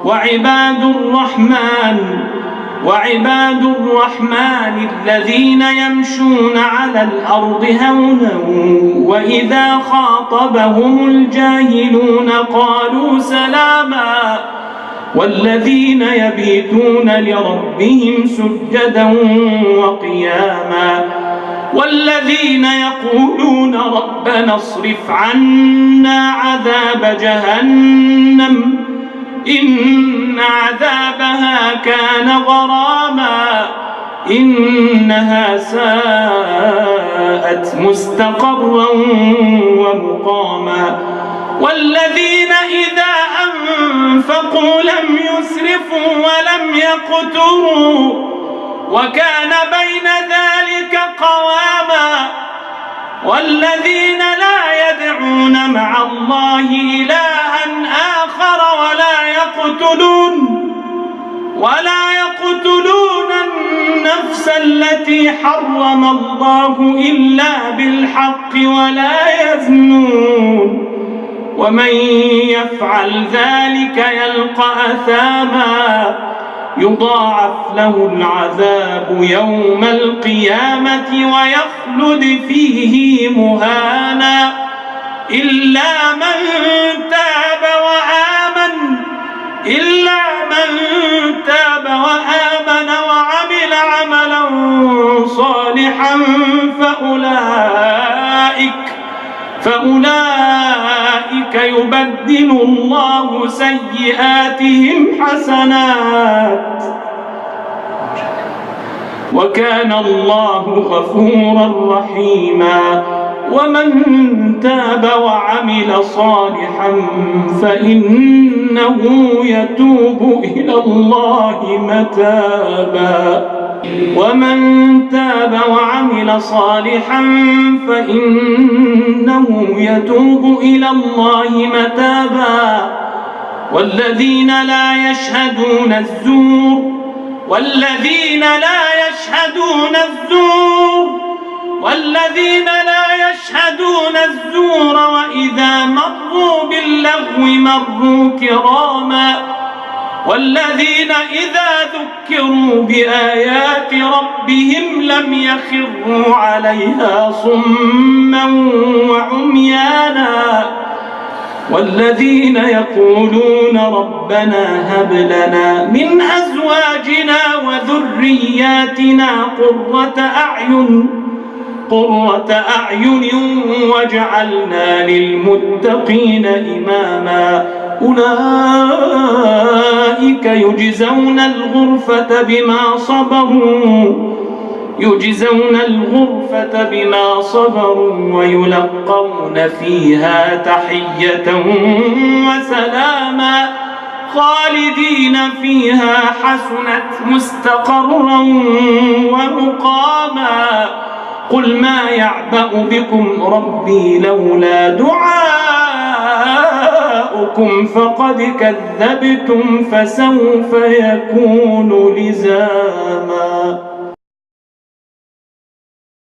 وعباد الرحمن الذين يمشون على الأرض هونا وإذا خاطبهم الجاهلون قالوا سلاما والذين يبيتون لربهم سجدا وقياما والذين يقولون ربنا اصرف عنا عذاب جهنم إن عذابها كان غراما إنها ساءت مستقرا ومقاما والذين إذا أنفقوا لم يسرفوا ولم يقتروا وكان بين ذلك قواما والذين لا يدعون مع الله إلها آخر ولا يقتلون النفس التي حرم الله إلا بالحق ولا يزنون ومن يفعل ذلك يلقى أثاما يضاعف له العذاب يوم القيامة ويخلد فيه مهانا إلا من تاب وعمل عملا صالحا فأولئك يبدل الله سيئاتهم حسنات وكان الله غفورا رحيما ومن تاب وعمل صالحا فإنه يتوب إلى الله متابا والذين لا يشهدون الزور وإذا مروا باللغو مروا كراما والذين إذا ذكروا بآيات ربهم لم يخروا عليها صما وعميانا والذين يقولون ربنا هب لنا من أزواجنا وذرياتنا قرة أعين واجعلنا للمتقين إماما أولئك يجزون الغرفة بما صبروا ويلقون فيها تحية وسلاما خالدين فيها حسنت مستقرا ومقاما قل ما يعبأ بكم ربي لولا دعاؤكم فقد كذبتم فسوف يكون لزاما.